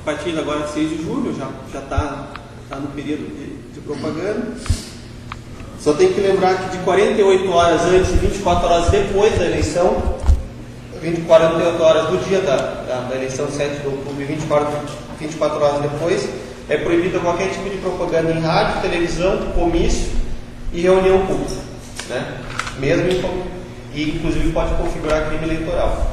partir de agora, 6 de julho, já está no período de propaganda. Só tem que lembrar que de 48 horas antes e 24 horas depois da eleição, 48 horas do dia da eleição, 7 de outubro, e 24 horas depois, é proibida qualquer tipo de propaganda em rádio, televisão, comício e reunião pública, né? E inclusive pode configurar crime eleitoral.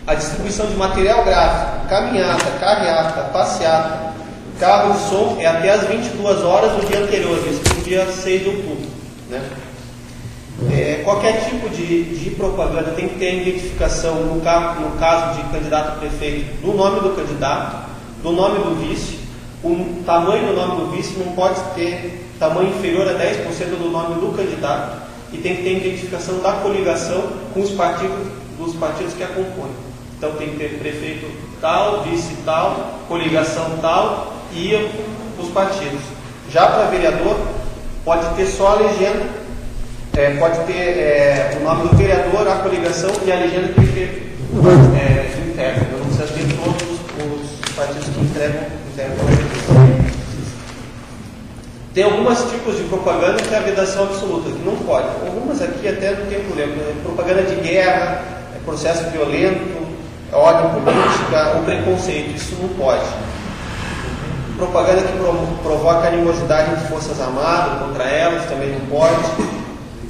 A distribuição de material gráfico, caminhada, carreata, passeata, carro de som é até às 22 horas do dia anterior, isso no dia 6 de outubro, né? Qualquer tipo de propaganda tem que ter a identificação, no caso de candidato a prefeito, do nome do candidato, do nome do vice. O tamanho do nome do vice não pode ter tamanho inferior a 10% do nome do candidato, e tem que ter identificação da coligação com os partidos que a compõem. Então tem que ter prefeito tal, vice tal, coligação tal e os partidos. Já para vereador, pode ter só a legenda, pode ter o nome do vereador, a coligação e a legenda que ter interna. Não precisa ter todos os partidos que entregam. Tem alguns tipos de propaganda que é a vedação absoluta, que não pode. Algumas aqui até não tem problema. Propaganda de guerra, processo violento, ordem política ou preconceito, isso não pode. Propaganda que provoca animosidade entre forças armadas contra elas, também não pode.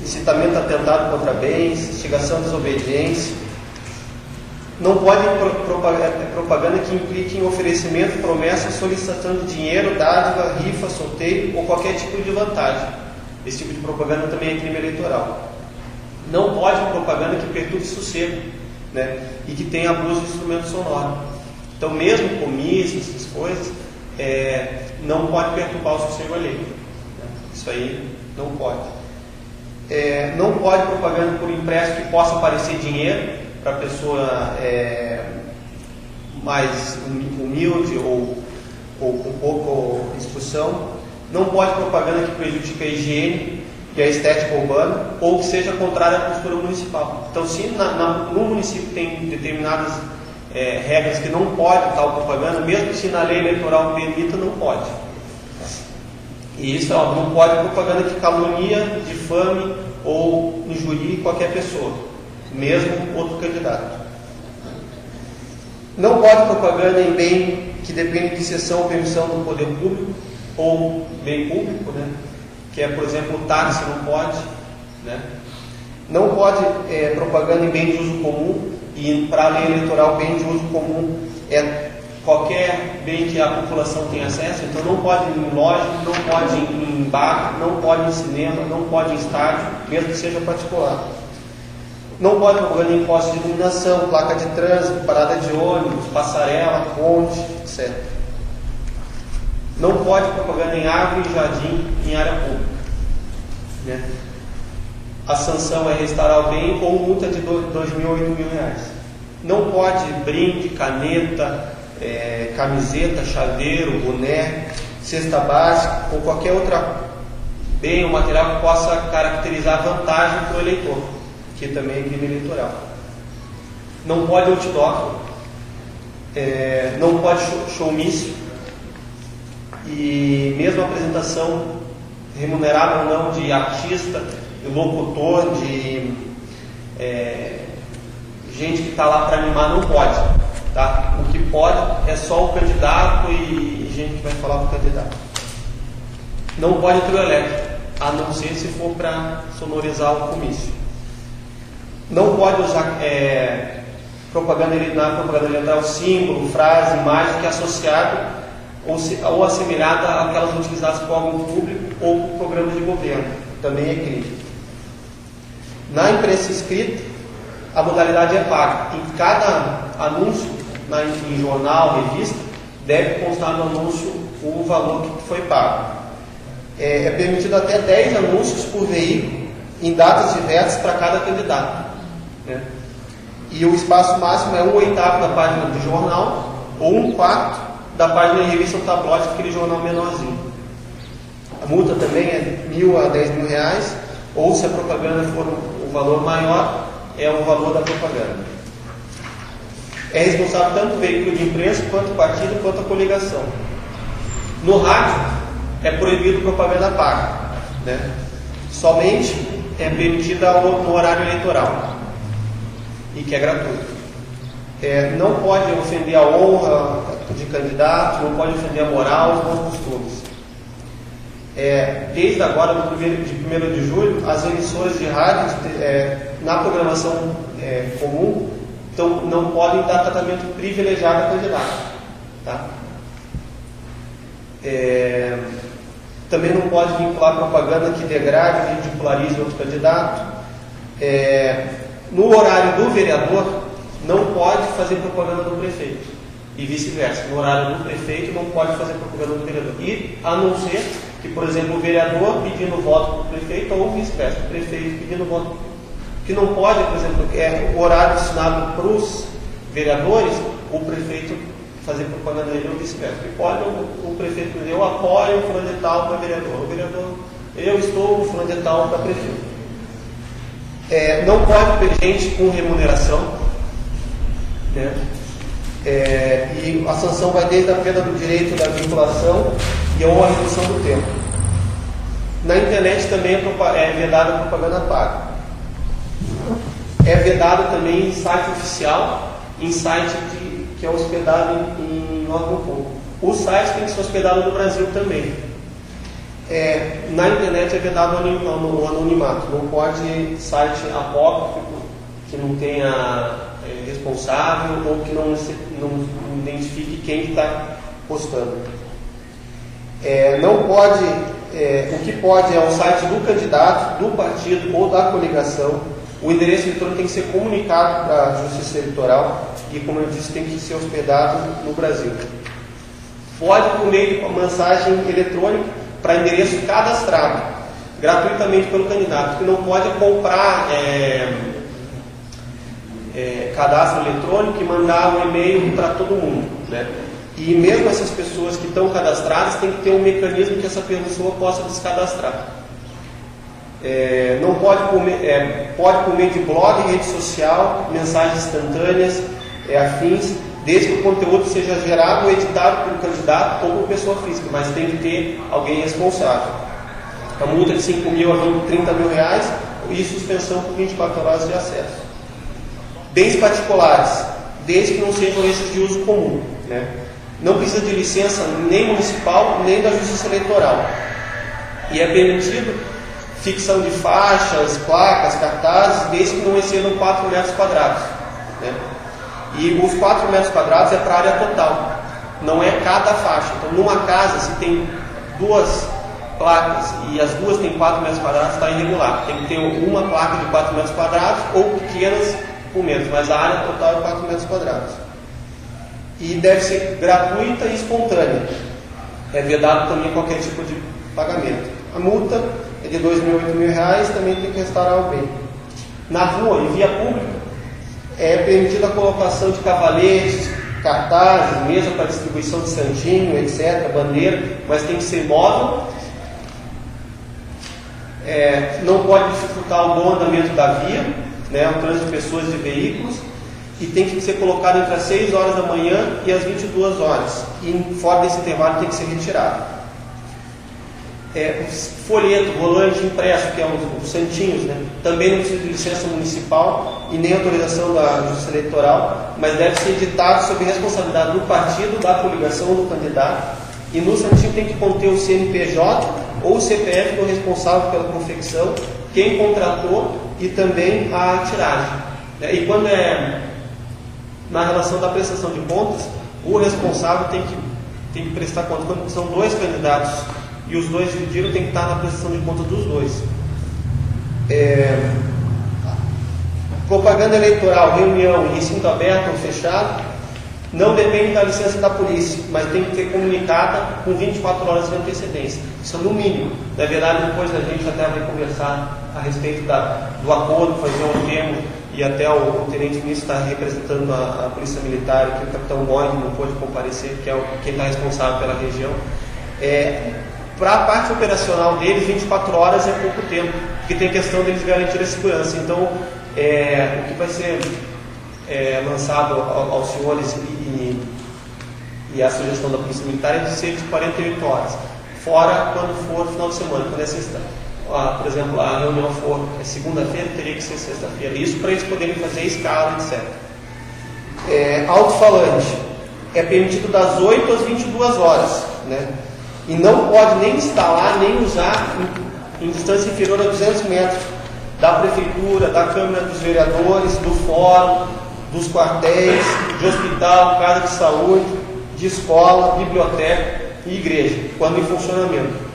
Incitamento a atentado contra bens, instigação à desobediência. Não pode propaganda que implique em oferecimento, promessa, solicitando dinheiro, dádiva, rifa, sorteio ou qualquer tipo de vantagem. Esse tipo de propaganda também é crime eleitoral. Não pode propaganda que perturbe sossego, né? E que tenha abuso de instrumento sonoro. Então, mesmo comícios, essas coisas, não pode perturbar o sossego alheio, né? Isso aí não pode. Não pode propaganda por empréstimo que possa parecer dinheiro para a pessoa mais humilde ou com pouca instrução. Não pode propaganda que prejudique a higiene e a estética urbana ou que seja contrária à postura municipal. Então, se no município tem determinadas regras que não pode tal propaganda, mesmo se na lei eleitoral permita, não pode. E isso não pode propaganda que calunia, difame ou injurie qualquer pessoa, mesmo outro candidato. Não pode propaganda em bem que depende de cessão ou permissão do poder público ou bem público, né? Que é, por exemplo, o táxi não pode, né? Não pode propaganda em bem de uso comum, e para a lei eleitoral, bem de uso comum é qualquer bem que a população tem acesso. Então não pode ir em loja, não pode ir em bar, não pode ir em cinema, não pode ir em estádio, mesmo que seja particular. Não pode propaganda em postos de iluminação, placa de trânsito, parada de ônibus, passarela, ponte, etc. Não pode propaganda em árvore e jardim em área pública, né? A sanção é restaurar o bem ou multa de 2 mil ou 8 mil reais. Não pode brinde, caneta, camiseta, chaveiro, boné, cesta básica ou qualquer outra bem ou material que possa caracterizar vantagem para o eleitor, que também é crime eleitoral. Não pode outdoor, não pode showmício, e mesmo a apresentação remunerada ou não de artista, de locutor, de gente que está lá para animar, não pode, tá? O que pode é só o candidato e gente que vai falar para o candidato. Não pode trio elétrico, a não ser se for para sonorizar o comício. Não pode usar propaganda eleitoral, símbolo, frase, imagem que é associado ou assemelhada àquelas utilizadas por órgão público ou por programas de governo. Também é crime. Na imprensa escrita, a modalidade é paga. Em cada anúncio, em jornal, revista, deve constar no anúncio o valor que foi pago. É permitido até 10 anúncios por veículo em datas diversas para cada candidato, né? E o espaço máximo é 1/8 da página do jornal ou 1/4 da página de revista ou tabloide, aquele jornal menorzinho. A multa também é 1.000 a 10 mil reais, ou se a propaganda for o valor maior, é o valor da propaganda. é responsável tanto o veículo de imprensa, quanto o partido, quanto a coligação. No rádio, é proibido propaganda paga, né? Somente é permitida no horário eleitoral, e que é gratuito. Não pode ofender a honra de candidato, não pode ofender a moral, os bons costumes. Desde agora, de 1º de julho, as emissoras de rádio, na programação comum, então, não podem dar tratamento privilegiado a candidato. Tá? Também não pode vincular propaganda que degrade ou ridicularize outro candidato. No horário do vereador, não pode fazer propaganda do prefeito. E vice-versa. No horário do prefeito, não pode fazer propaganda do vereador. E, a não ser que, por exemplo, o vereador pedindo voto para o prefeito, ou vice-versa, o prefeito pedindo voto. Que não pode, por exemplo, o horário destinado para os vereadores, o prefeito fazer propaganda dele ou vice-versa. Que pode o prefeito dizer, eu apoio o fulano de tal para vereador. O vereador, eu estou o fulano de tal para prefeito. Não pode ter gente com remuneração, né? E a sanção vai desde a perda do direito da vinculação e a redução do tempo. Na internet também é vedada a propaganda paga. É vedado também em site oficial, em site que é hospedado em órgão público. O site tem que ser hospedado no Brasil também. Na internet é vedado o anonimato. Não pode site apócrifo que não tenha responsável ou que não identifique quem está postando. Não pode, o que pode é o site do candidato, do partido ou da coligação. O endereço eletrônico tem que ser comunicado para a Justiça Eleitoral e, como eu disse, tem que ser hospedado no Brasil. Pode, por meio de mensagem eletrônica, para endereço cadastrado, gratuitamente pelo candidato, que não pode comprar cadastro eletrônico e mandar um e-mail para todo mundo, né? E mesmo essas pessoas que estão cadastradas, tem que ter um mecanismo que essa pessoa possa descadastrar. Não pode por meio de blog, rede social, mensagens instantâneas, afins, desde que o conteúdo seja gerado ou editado pelo candidato ou por pessoa física, mas tem que ter alguém responsável. A multa de 5 mil a 30 mil reais e suspensão por 24 horas de acesso. Bens particulares, desde que não sejam esses de uso comum, né? Não precisa de licença nem municipal, nem da Justiça Eleitoral. E é permitido fixação de faixas, placas, cartazes, desde que não excedam 4 metros quadrados. Né? E os 4 metros quadrados é para a área total, não é cada faixa. Então, numa casa, se tem 2 placas e as duas têm 4 metros quadrados, está irregular. Tem que ter uma placa de 4 metros quadrados ou pequenas por menos, mas a área total é 4 metros quadrados. E deve ser gratuita e espontânea. É vedado também qualquer tipo de pagamento. A multa é de 2 mil a 8 mil reais, também tem que restaurar o bem. Na rua, em via pública, é permitida a colocação de cavaletes, cartazes, mesa para distribuição de santinho, etc., bandeira, mas tem que ser móvel. Não pode dificultar o bom andamento da via, né, o trânsito de pessoas e de veículos, e tem que ser colocado entre as 6 horas da manhã e as 22 horas. E fora desse intervalo tem que ser retirado. Folheto, rolante impresso, que é os santinhos, né? Também não precisa de licença municipal e nem autorização da Justiça Eleitoral, mas deve ser editado sob responsabilidade do partido, da coligação ou do candidato. E no santinho tem que conter o CNPJ ou o CPF do responsável pela confecção, quem contratou e também a tiragem. E quando na relação da prestação de contas, o responsável tem que prestar conta. Quando são 2 candidatos e os 2 dividiram, tem que estar na prestação de contas dos 2. Propaganda eleitoral, reunião em recinto aberto ou fechado, não depende da licença da polícia, mas tem que ser comunicada com 24 horas de antecedência. Isso é no mínimo. Na verdade, depois a gente até vai conversar a respeito do acordo, fazer um termo, e até o tenente-ministro está representando a Polícia Militar, que o capitão Moy não pôde comparecer, que é quem está responsável pela região. Para a parte operacional deles, 24 horas é pouco tempo, porque tem questão deles garantir a segurança. Então, o que vai ser lançado aos senhores e a sugestão da Polícia Militar é de ser de 48 horas, fora quando for final de semana, quando é sexta. Por exemplo, a reunião for segunda-feira, teria que ser sexta-feira. Isso para eles poderem fazer escala, etc. Alto-falante é permitido das 8 às 22 horas, né? E não pode nem instalar, nem usar em distância inferior a 200 metros da prefeitura, da Câmara dos Vereadores, do fórum, dos quartéis, de hospital, casa de saúde, de escola, biblioteca e igreja, quando em funcionamento.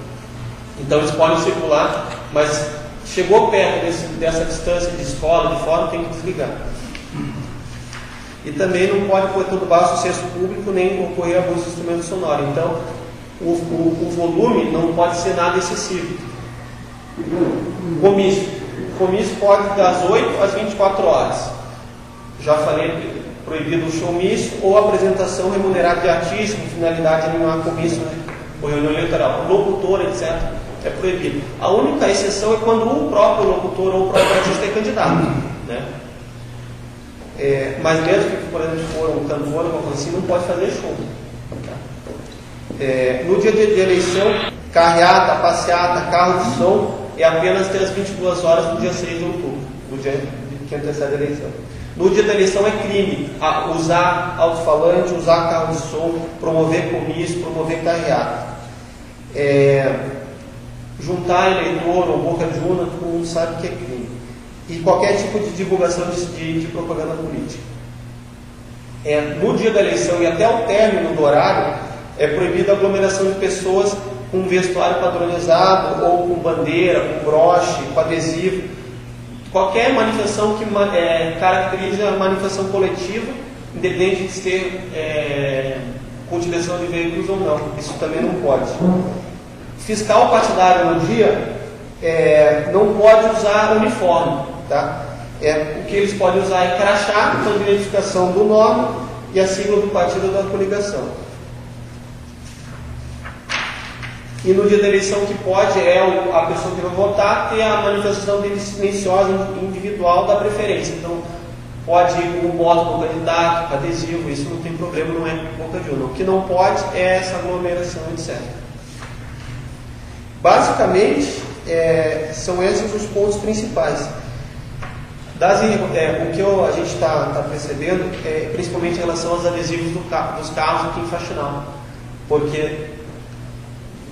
Então eles podem circular, mas chegou perto dessa distância de escola, de fórum, tem que desligar. E também não pode perturbar o sucesso público nem ocorrer abuso de instrumento sonoro. Então o volume não pode ser nada excessivo. Comício. Comício pode das 8 às 24 horas. Já falei, proibido o showmício ou apresentação remunerada de artista com finalidade de animar comício, né? Ou reunião eleitoral. Locutor, etc. É proibido. A única exceção é quando o próprio locutor ou o próprio artista é candidato, né? Mas mesmo que, por exemplo, for um cantor ou algo assim, não pode fazer show. No dia de eleição, carreata, passeata, carro de som é apenas até as 22 horas do dia 6 de outubro, o dia que antecede a eleição. No dia da eleição é crime usar alto-falante, usar carro de som, promover comício, promover carreata. Juntar eleitor ou boca de urna, todo mundo sabe que é crime. E qualquer tipo de divulgação de propaganda política. No dia da eleição e até o término do horário, é proibida a aglomeração de pessoas com vestuário padronizado, ou com bandeira, com broche, com adesivo. Qualquer manifestação que caracterize a manifestação coletiva, independente de ser com utilização de veículos ou não. Isso também não pode. Fiscal partidário no dia não pode usar uniforme. Tá? O que eles podem usar é crachá, com a identificação do nome e a sigla do partido da coligação. E no dia da eleição, que pode a pessoa que vai votar ter a manifestação silenciosa individual da preferência. Então, pode ir com o voto do candidato, com adesivo, isso não tem problema, não é boca de urna. O que não pode é essa aglomeração, etc. Basicamente, são esses os pontos principais. O que a gente está percebendo principalmente em relação aos adesivos dos carros aqui em Faxinal. Porque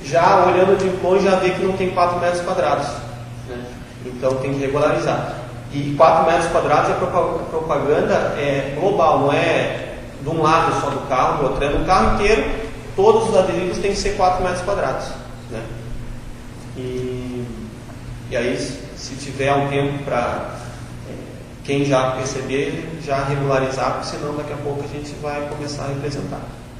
já olhando de longe já vê que não tem 4 metros quadrados, né? Então tem que regularizar. E 4 metros quadrados a propaganda global, não é de um lado só do carro, do outro. É no carro inteiro, todos os adesivos têm que ser 4 metros quadrados, né? E aí, se tiver um tempo para quem já perceber, já regularizar, porque senão daqui a pouco a gente vai começar a representar.